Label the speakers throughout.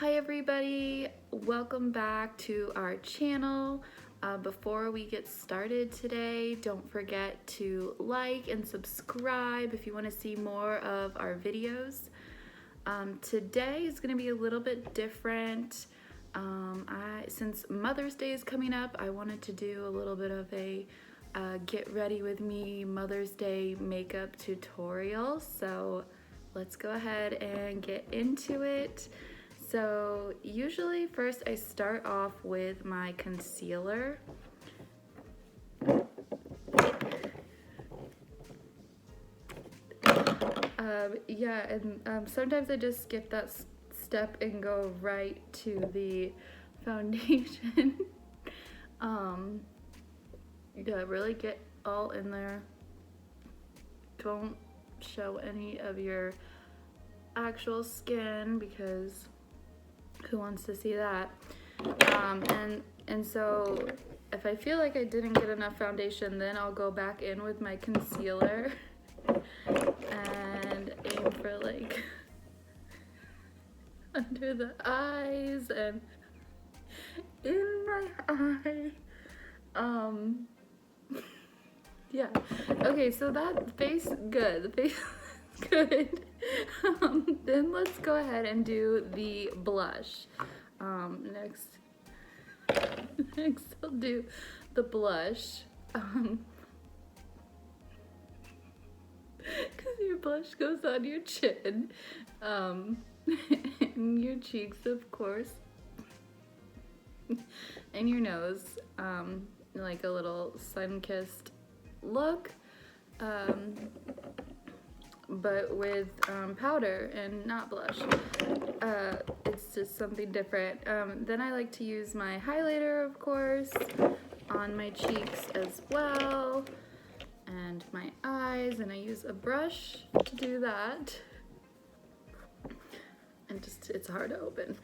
Speaker 1: Hi everybody, welcome back to our channel. Before we get started today, don't forget to like and subscribe if you want to see more of our videos. Today is going to be a little bit different. Since Mother's Day is coming up, I wanted to do a little bit of a get ready with me Mother's Day makeup tutorial. So let's go ahead and get into it. So usually first I start off with my concealer. Sometimes I just skip that step and go right to the foundation. Yeah, really get all in there. Don't show any of your actual skin because who wants to see that? And so if I feel like I didn't get enough foundation, then I'll go back in with my concealer and aim for like under the eyes and in my eye. Yeah. Okay, so that face, good. The face is good. Then let's go ahead and do the blush. Next I'll do the blush. Because your blush goes on your chin, and your cheeks, of course, and your nose, like a little sun-kissed look, but with powder and not blush. It's just something different. Then I like to use my highlighter, of course, on my cheeks as well, and my eyes, and I use a brush to do that. And just, it's hard to open.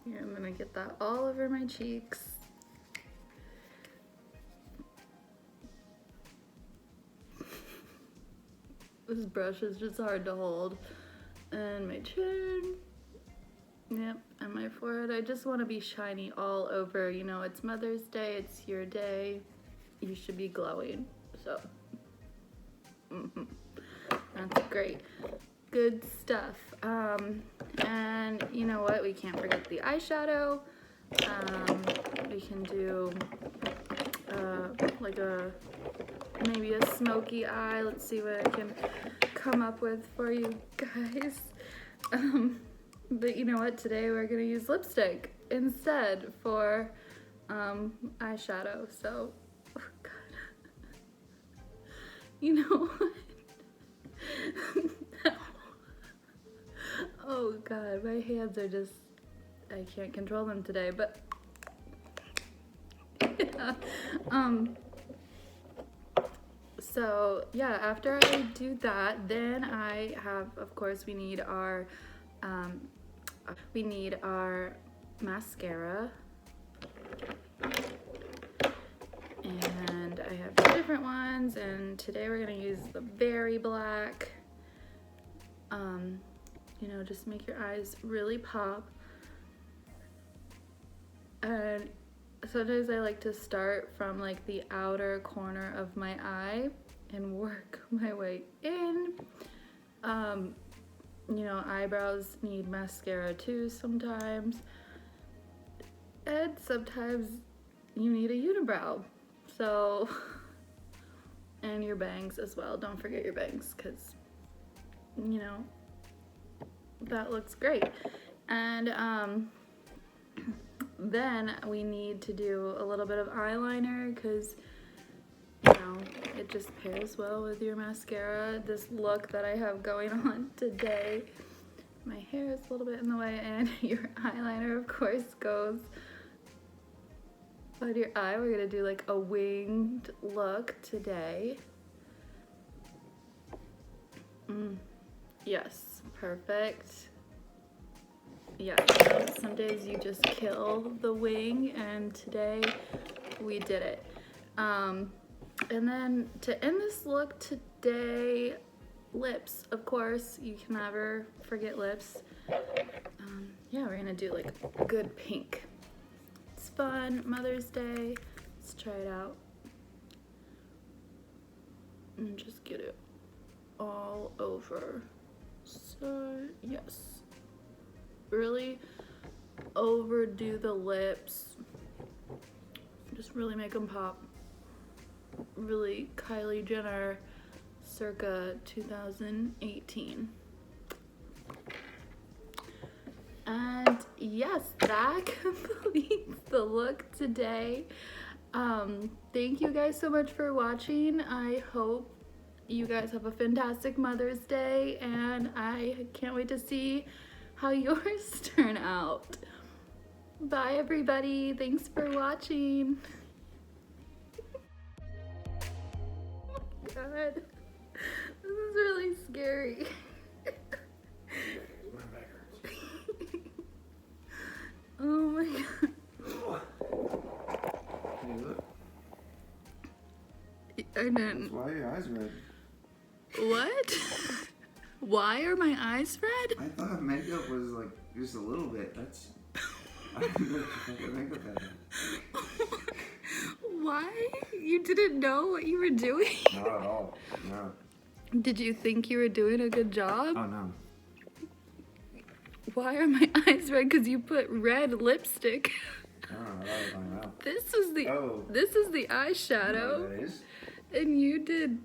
Speaker 1: Here, I'm gonna get that all over my cheeks. This brush is just hard to hold. And my chin. Yep, and my forehead. I just want to be shiny all over. You know, it's Mother's Day, it's your day. You should be glowing. So, that's great. Good stuff. And you know what? We can't forget the eyeshadow. We can do like maybe a smoky eye. Let's see what I can come up with for you guys. But you know what? Today we're gonna use lipstick instead for eyeshadow. So, oh God. You know what? Oh God, my hands are just, I can't control them today, but yeah. So yeah, after I do that, then I have, of course, we need our mascara, and I have two different ones, and today we're gonna use the Berry Black. You know, just make your eyes really pop. And sometimes I like to start from like the outer corner of my eye and work my way in. You know, eyebrows need mascara too sometimes. And sometimes you need a unibrow. So, and your bangs as well. Don't forget your bangs, because, you know, that looks great. And then we need to do a little bit of eyeliner, because, you know, it just pairs well with your mascara. This look that I have going on today, my hair is a little bit in the way, and your eyeliner, of course, goes on your eye. We're gonna do like a winged look today. Yes, perfect. Yeah, some days you just kill the wing, and today we did it. And then to end this look today, lips, of course. You can never forget lips. Yeah, we're gonna do like good pink. It's fun, Mother's Day. Let's try it out. And just get it all over. So, yes. Really overdo the lips. Just really make them pop. Really Kylie Jenner circa 2018. And yes, that completes the look today. Thank you guys so much for watching. I hope you guys have a fantastic Mother's Day, and I can't wait to see how yours turn out. Bye everybody, thanks for watching. Oh my God, this is really scary. Oh my God.
Speaker 2: Hey, look.
Speaker 1: I didn't.
Speaker 2: Why are your eyes red?
Speaker 1: What? Why are my eyes red?
Speaker 2: I thought makeup was like just a little bit. That's. I didn't know you makeup had that.
Speaker 1: Why? You didn't know what you were doing?
Speaker 2: Not at all. No.
Speaker 1: Did you think you were doing a good job?
Speaker 2: Oh no.
Speaker 1: Why are my eyes red? Because you put red lipstick.
Speaker 2: I don't know. That was my mouth.
Speaker 1: This is the
Speaker 2: I know
Speaker 1: eyeshadow.
Speaker 2: what that is.
Speaker 1: And you did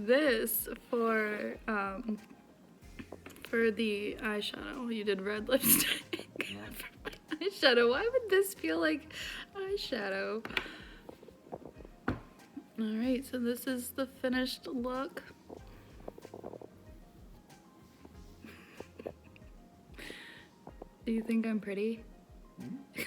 Speaker 1: this for the eyeshadow. You did red lipstick for my eyeshadow. Why would this feel like eyeshadow? Alright, so this is the finished look. Do you think I'm pretty?
Speaker 2: Mm-hmm.